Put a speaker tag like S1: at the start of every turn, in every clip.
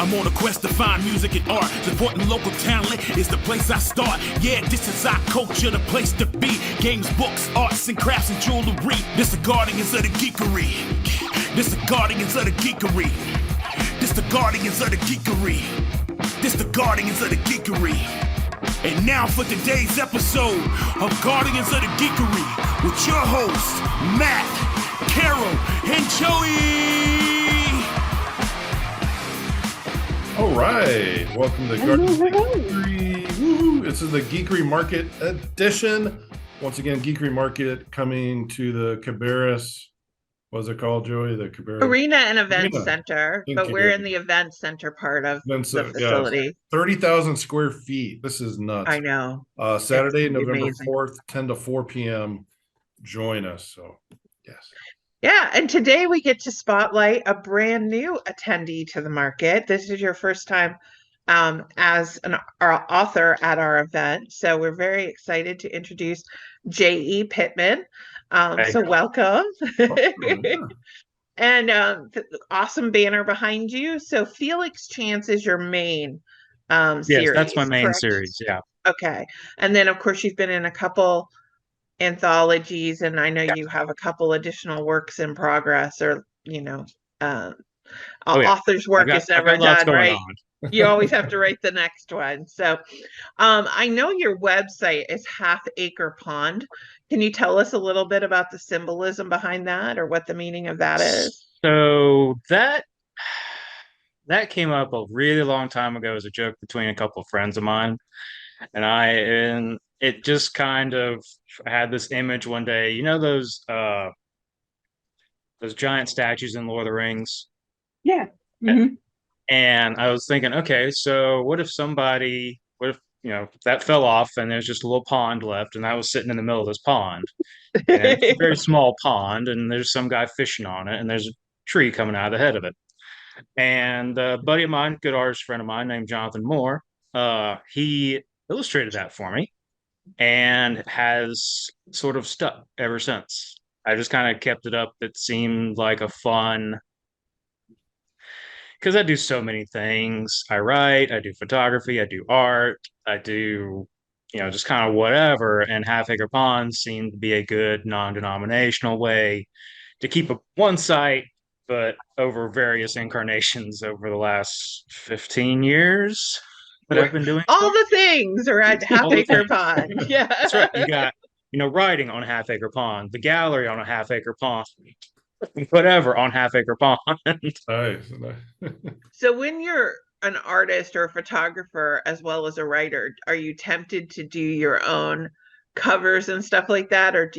S1: I'm on a quest to find music and art. Supporting local talent is the place I start. Yeah, this is our culture, the place to be. Games, books, arts and crafts and jewelry. This the guardians of the geekery. This the guardians of the geekery. This the guardians of the geekery. This the guardians of the geekery. And now for today's episode of Guardians of the Geekery with your hosts, Matt, Carol, and Joey.
S2: All right, welcome to Guardians of the Geekery. Woo-hoo. This is the Geekery Market edition. Once again, Geekery Market coming to the Cabarrus. What's it called, Joey? The Cabarrus
S3: Arena and Event Center, but we're in the event center part of the facility.
S2: Yeah, 30,000 square feet. This is nuts.
S3: I know.
S2: Saturday, November
S3: amazing.
S2: 4th, 10 to 4 p.m. Join us. So, yes.
S3: Yeah, and today we get to spotlight a brand new attendee to the market. This is your first time as our author at our event. So we're very excited to introduce J.E. Pittman. So welcome. And awesome banner behind you. So Felix Chance is your main series.
S4: Yes, that's my main
S3: correct?
S4: series. Yeah.
S3: Okay. And then of course you've been in a couple anthologies, and I know you have a couple additional works in progress, or author's work is never done, right? You always have to write the next one. So I know your website is Half Acre Pond. Can you tell us a little bit about the symbolism behind that, or what the meaning of that is?
S4: So that came up a really long time ago as a joke between a couple of friends of mine and it just kind of had this image one day. You know those giant statues in Lord of the Rings?
S5: Yeah. Mm-hmm.
S4: And I was thinking, okay, so what if that fell off and there's just a little pond left, and I was sitting in the middle of this pond, and it's a very small pond, and there's some guy fishing on it, and there's a tree coming out of the head of it. And a buddy of mine, good artist friend of mine named Jonathan Moore, he illustrated that for me and has sort of stuck ever since. I just kind of kept it up. It seemed like a fun, because I do so many things. I write, I do photography, I do art, I do, just kind of whatever. And Half Acre Pond seemed to be a good non-denominational way to keep one site, but over various incarnations over the last 15 years that I've been doing.
S3: All the things are at Half Acre Pond. Yeah.
S4: That's right. You got, writing on Half Acre Pond, the gallery on a Half Acre Pond, whatever on Half Acre Pond.
S2: Nice.
S3: So when you're an artist or a photographer as well as a writer, are you tempted to do your own covers and stuff like that, or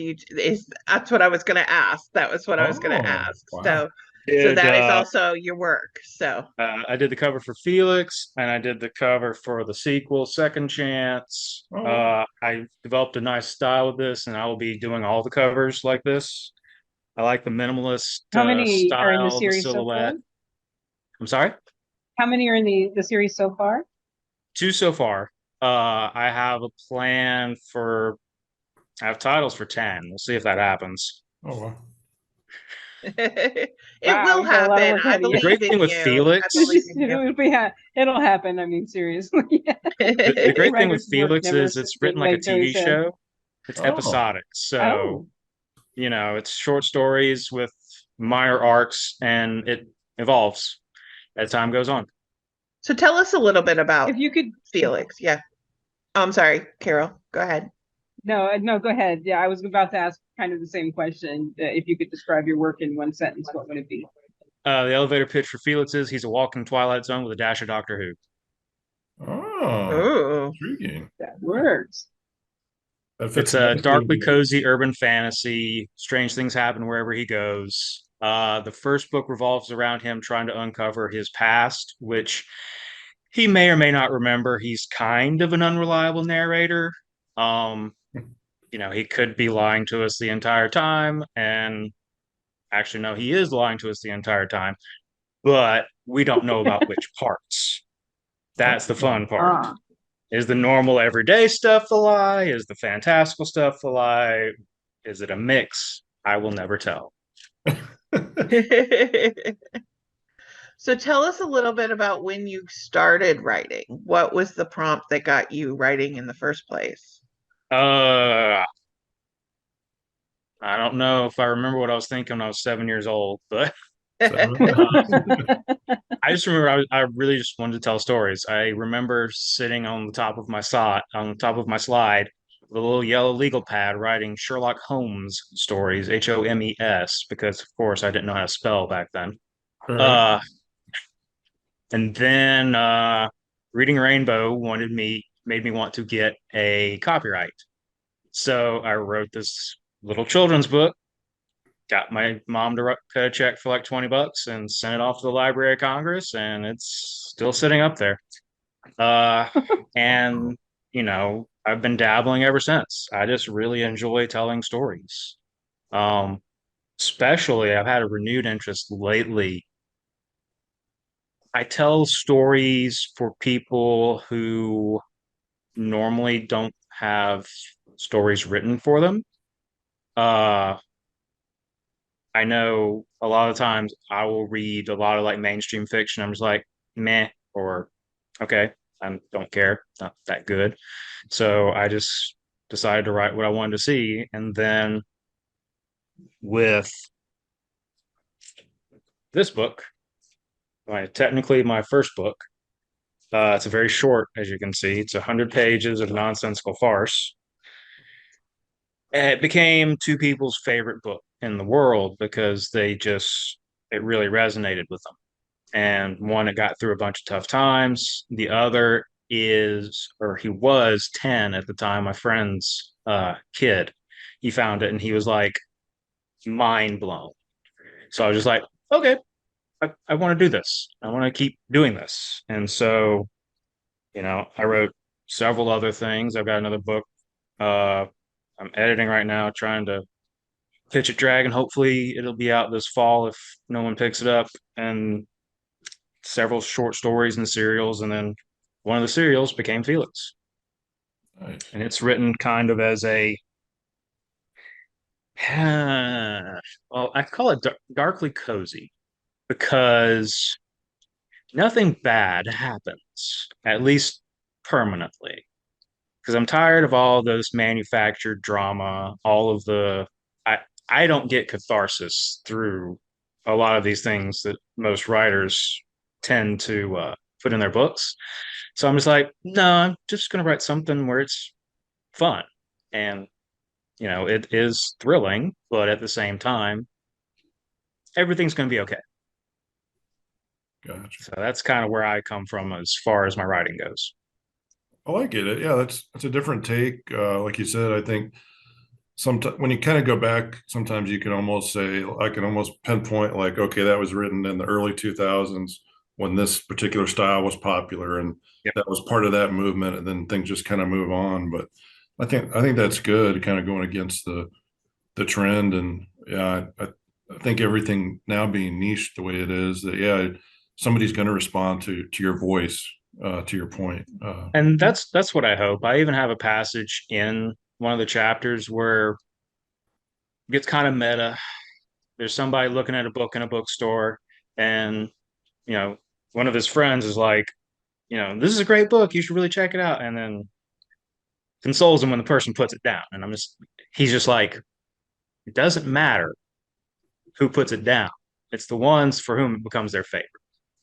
S3: that's what I was going to ask. That was what I was going to ask. Wow. So that is also your work. So
S4: I did the cover for Felix, and I did the cover for the sequel, Second Chance. I developed a nice style with this, and I will be doing all the covers like this. I like the minimalist
S5: How many
S4: style,
S5: are in the series
S4: silhouette.
S5: So far?
S4: I'm sorry?
S5: How many are in the series so far?
S4: 2 so far. I have a plan I have titles for 10. We'll see if that happens.
S2: Oh, wow.
S3: It will happen. I believe
S4: the great thing with Felix,
S5: it'll happen. I mean, seriously.
S4: The great thing with Felix is it's written like a TV show. It's episodic. So, it's short stories with minor arcs, and it evolves as time goes on.
S3: So tell us a little bit about
S5: if you could,
S3: Felix. Yeah. I'm sorry, Carol. Go ahead.
S5: No, go ahead. Yeah, I was about to ask kind of the same question. If you could describe your work in one sentence, what would it be?
S4: The elevator pitch for Felix is he's a walking Twilight Zone with a dash of Doctor Who.
S2: Oh, intriguing.
S5: That works.
S4: It's a darkly cozy urban fantasy. Strange things happen wherever he goes. The first book revolves around him trying to uncover his past, which he may or may not remember. He's kind of an unreliable narrator. He could be lying to us the entire time, and actually, no, he is lying to us the entire time, but we don't know about which parts. That's the fun part. Is the normal everyday stuff the lie? Is the fantastical stuff the lie? Is it a mix? I will never tell.
S3: So tell us a little bit about when you started writing. What was the prompt that got you writing in the first place?
S4: Uh, I don't know if I remember what I was thinking when I was 7 years old, but
S2: So,
S4: I just remember I really just wanted to tell stories. I remember sitting on the top of my slide, with a little yellow legal pad writing Sherlock Holmes stories, Homes, because of course I didn't know how to spell back then.
S2: all right.
S4: Uh, and then Reading Rainbow made me want to get a copyright. So I wrote this little children's book, got my mom to cut a check for like $20 and sent it off to the Library of Congress, and it's still sitting up there. Uh, and I've been dabbling ever since. I just really enjoy telling stories. Um, Especially I've had a renewed interest lately. I tell stories for people who normally don't have stories written for them. Uh, I know a lot of times I will read a lot of like mainstream fiction. I'm just like, meh, or okay, I don't care, not that good. So I just decided to write what I wanted to see. And then with this book, technically my first book, it's a very short, as you can see. It's 100 pages of nonsensical farce. And it became two people's favorite book in the world because it really resonated with them. And one, it got through a bunch of tough times. The other he was 10 at the time, my friend's kid. He found it and he was like mind blown. So I was just like, okay, I want to do this. I want to keep doing this. And so, I wrote several other things. I've got another book I'm editing right now, trying to pitch it drag, and hopefully it'll be out this fall if no one picks it up. And several short stories and serials, and then one of the serials became Felix.
S2: Nice.
S4: And it's written kind of as a well, I call it darkly cozy because nothing bad happens, at least permanently. Because I'm tired of all those manufactured drama, all of the I don't get catharsis through a lot of these things that most writers tend to put in their books. So I'm just like, no, I'm just going to write something where it's fun. And, it is thrilling, but at the same time, everything's going to be okay.
S2: Gotcha.
S4: So that's kind of where I come from as far as my writing goes.
S2: Oh, I get it. Yeah, that's a different take. Like you said, I think sometimes when you kind of go back, sometimes you can almost say, I can almost pinpoint like, okay, that was written in the early 2000s when this particular style was popular, and
S4: Yep.
S2: that was part of that movement, and then things just kind of move on. But I think that's good, kind of going against the trend. And yeah, I think everything now being niche the way it is, that yeah, somebody's going to respond to your voice, to your point.
S4: And that's what I hope. I even have a passage in one of the chapters where it gets kind of meta. There's somebody looking at a book in a bookstore, and you know, one of his friends is like, this is a great book. You should really check it out. And then consoles him when the person puts it down. And he's just like, it doesn't matter who puts it down. It's the ones for whom it becomes their favorite.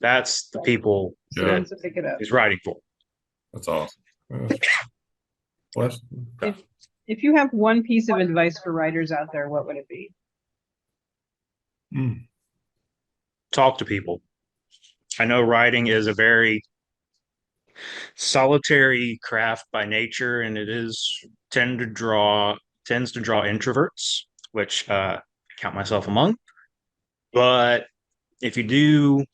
S4: That's the people
S2: Yeah.
S4: that
S5: Ones that pick it up.
S4: he's writing for.
S2: That's awesome. Bless.
S5: If you have one piece of advice for writers out there, what would it be?
S2: Mm.
S4: Talk to people. I know writing is a very solitary craft by nature, and tends to draw introverts, which I count myself among. But if you do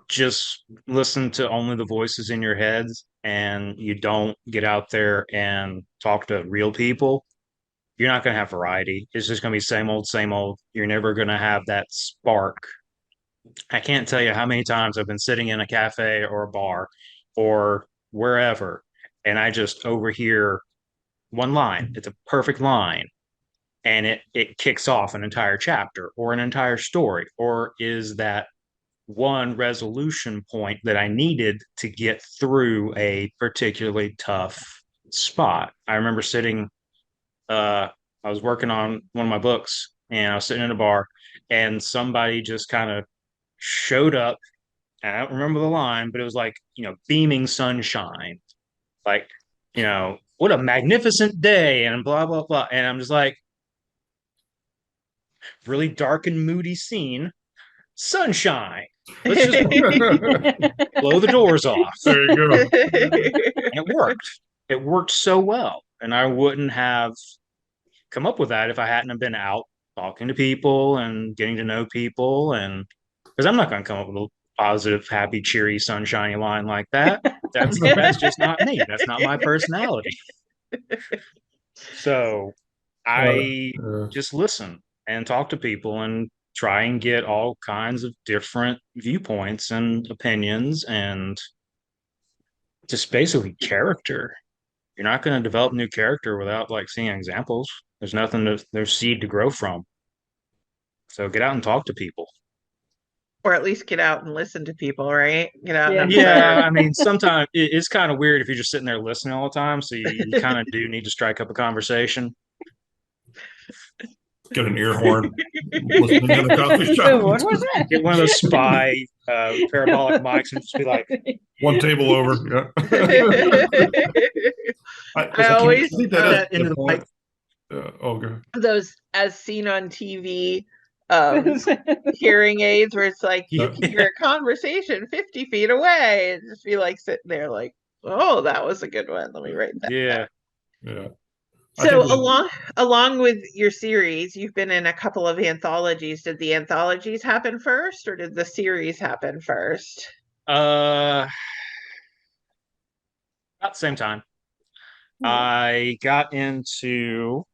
S4: just listen to only the voices in your head and you don't get out there and talk to real people, you're not going to have variety. It's just going to be same old, same old. You're never going to have that spark. I can't tell you how many times I've been sitting in a cafe or a bar or wherever, and I just overhear one line. It's a perfect line, and it kicks off an entire chapter or an entire story, or is that one resolution point that I needed to get through a particularly tough spot. I remember sitting, I was working on one of my books and I was sitting in a bar and somebody just kind of showed up. And I don't remember the line, but it was like, beaming sunshine, like, what a magnificent day and blah, blah, blah. And I'm just like, really dark and moody scene, sunshine. Let's just blow the doors off.
S2: There you go.
S4: And it worked. It worked so well. And I wouldn't have come up with that if I hadn't have been out talking to people and getting to know people. And because I'm not going to come up with a positive, happy, cheery, sunshiny line like that. That's just not me. That's not my personality. So I just listen and talk to people and try and get all kinds of different viewpoints and opinions and just basically character. You're not going to develop new character without like seeing examples. There's seed to grow from. So get out and talk to people.
S3: Or at least get out and listen to people, right? Get out.
S5: Yeah.
S3: And
S4: Yeah, I mean, sometimes it's kind of weird if you're just sitting there listening all the time. So you kind of do need to strike up a conversation.
S2: Get an ear horn. Listening in the coffee shop.
S5: What was that?
S4: Get one of those spy parabolic mics and just be like,
S2: One table over. Yeah.
S3: I always
S2: think that is
S4: into
S2: the
S4: the
S2: point. Okay.
S3: those as seen on TV hearing aids where it's like you can hear a conversation 50 feet away and just be like sitting there like, oh, that was a good one. Let me write that.
S4: yeah.
S2: Yeah.
S3: So along with your series, you've been in a couple of anthologies. Did the anthologies happen first or did the series happen first?
S4: About the same time. I got into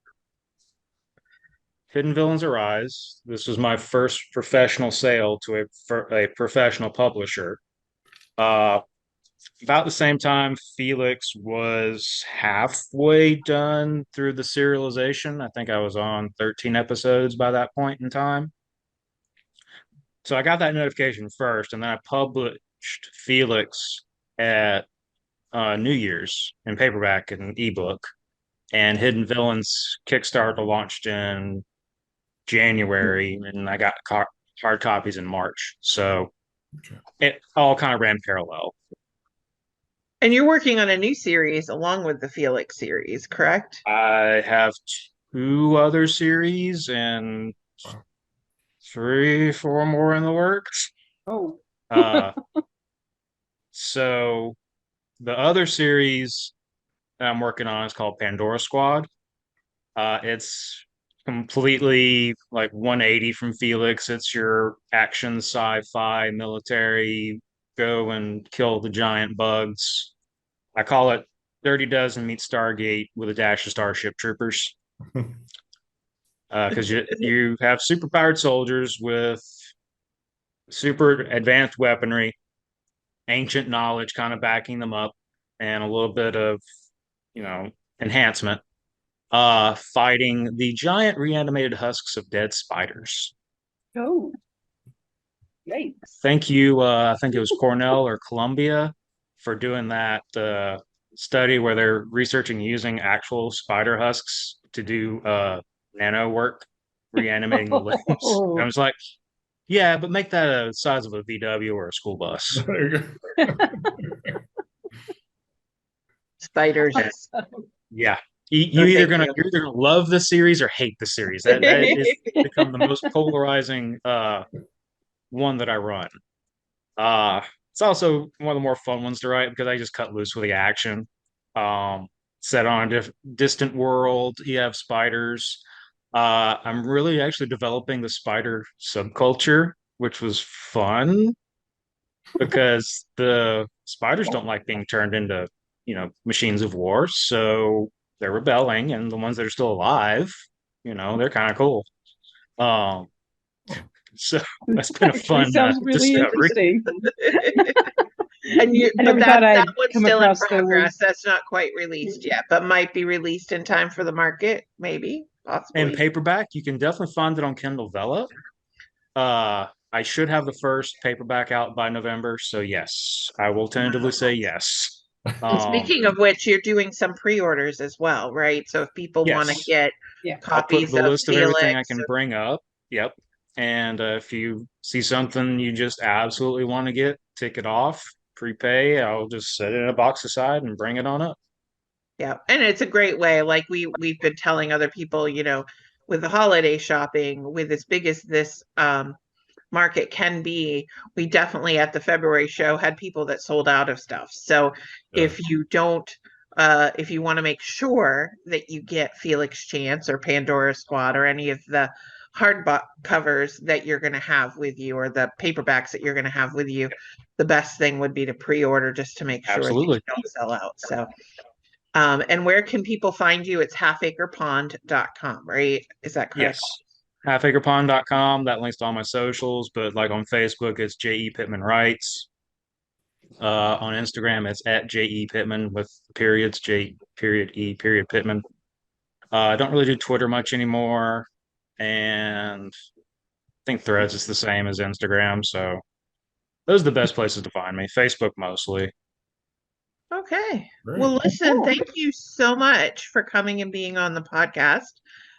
S4: Hidden Villains Arise. This was my first professional sale to a professional publisher. About the same time, Felix was halfway done through the serialization. I think I was on 13 episodes by that point in time. So I got that notification first, and then I published Felix at New Year's in paperback and ebook, and Hidden Villains Kickstarter launched in January, and I got hard copies in March. So it all kind of ran parallel.
S3: And you're working on a new series along with the Felix series, correct?
S4: I have 2 other series and 3, 4 more in the works.
S5: Oh.
S4: So the other series that I'm working on is called Pandora Squad. It's completely like 180 from Felix. It's your action, sci-fi, military, go and kill the giant bugs. I call it Dirty Dozen meets Stargate with a dash of Starship Troopers. Because you have superpowered soldiers with super advanced weaponry, ancient knowledge kind of backing them up, and a little bit of, enhancement, fighting the giant reanimated husks of dead spiders.
S5: Oh. Yikes.
S4: Thank you. I think it was Cornell or Columbia for doing that study where they're researching using actual spider husks to do nano work, reanimating the limbs. And I was like, yeah, but make that a size of a VW or a school bus.
S3: Spiders.
S4: Yeah. You're either gonna love the series or hate the series. That has become the most polarizing one that I run. It's also one of the more fun ones to write because I just cut loose with the action. Set on a distant world, you have spiders. I'm really actually developing the spider subculture, which was fun because the spiders don't like being turned into, machines of war. So they're rebelling, and the ones that are still alive, they're kind of cool. So that's been a fun
S5: sounds really
S4: discovery.
S5: interesting.
S3: But that one's still in progress. That's not quite released yet, but might be released in time for the market, maybe, possibly.
S4: And paperback, you can definitely find it on Kindle Vella. I should have the first paperback out by November, so yes, I will tentatively say yes.
S3: And speaking of which, you're doing some pre-orders as well, right? So if people want to
S4: Yes.
S3: get
S5: Yeah.
S4: I'll put
S3: copies
S4: the
S3: of
S4: list of everything I
S3: Felix,
S4: can bring up. Yep. And if you see something you just absolutely want to get, tick it off, prepay. I'll just set it in a box aside and bring it on up.
S3: yeah, and it's a great way. Like we've been telling other people, you know, with the holiday shopping, with as big as this market can be, we definitely at the February show had people that sold out of stuff. So
S2: Yeah.
S3: if you don't, if you want to make sure that you get Felix Chance or Pandora Squad or any of the hardback covers that you're going to have with you or the paperbacks that you're going to have with you, the best thing would be to pre-order just to make sure that
S4: Absolutely.
S3: you don't sell out. So, and where can people find you? It's halfacrepond.com, right? Is that correct?
S4: Yes. halfacrepond.com. That links to all my socials, but like on Facebook, it's J.E. Pittman Writes. On Instagram, it's at J.E. Pittman with periods, J period E period Pittman. I don't really do Twitter much anymore. And I think Threads is the same as Instagram. So those are the best places to find me. Facebook mostly.
S3: Okay.
S2: Great.
S3: Well, listen,
S5: Cool.
S3: thank you so much for coming and being on the podcast.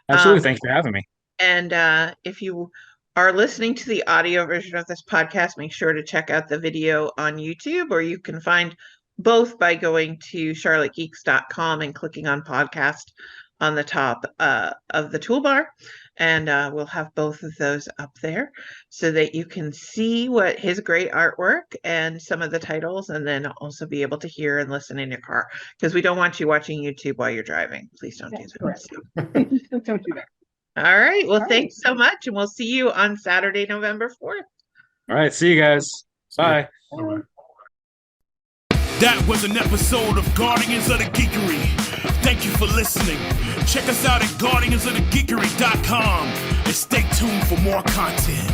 S4: Absolutely. Thank you for having me.
S3: And if you are listening to the audio version of this podcast, make sure to check out the video on YouTube, or you can find both by going to charlottegeeks.com and clicking on podcast on the top of the toolbar. And we'll have both of those up there so that you can see what his great artwork and some of the titles, and then also be able to hear and listen in your car, because we don't want you watching YouTube while you're driving. Please don't do
S5: That's
S3: that.
S5: correct.
S3: So-
S5: Don't do that.
S3: all right. Well,
S5: All right.
S3: thanks so much. And we'll see you on Saturday, November 4th.
S4: All right. See you guys. Bye.
S2: Bye-bye.
S1: That was an episode of Guardians of the Geekery. Thank you for listening. Check us out at guardiansofthegeekery.com and stay tuned for more content.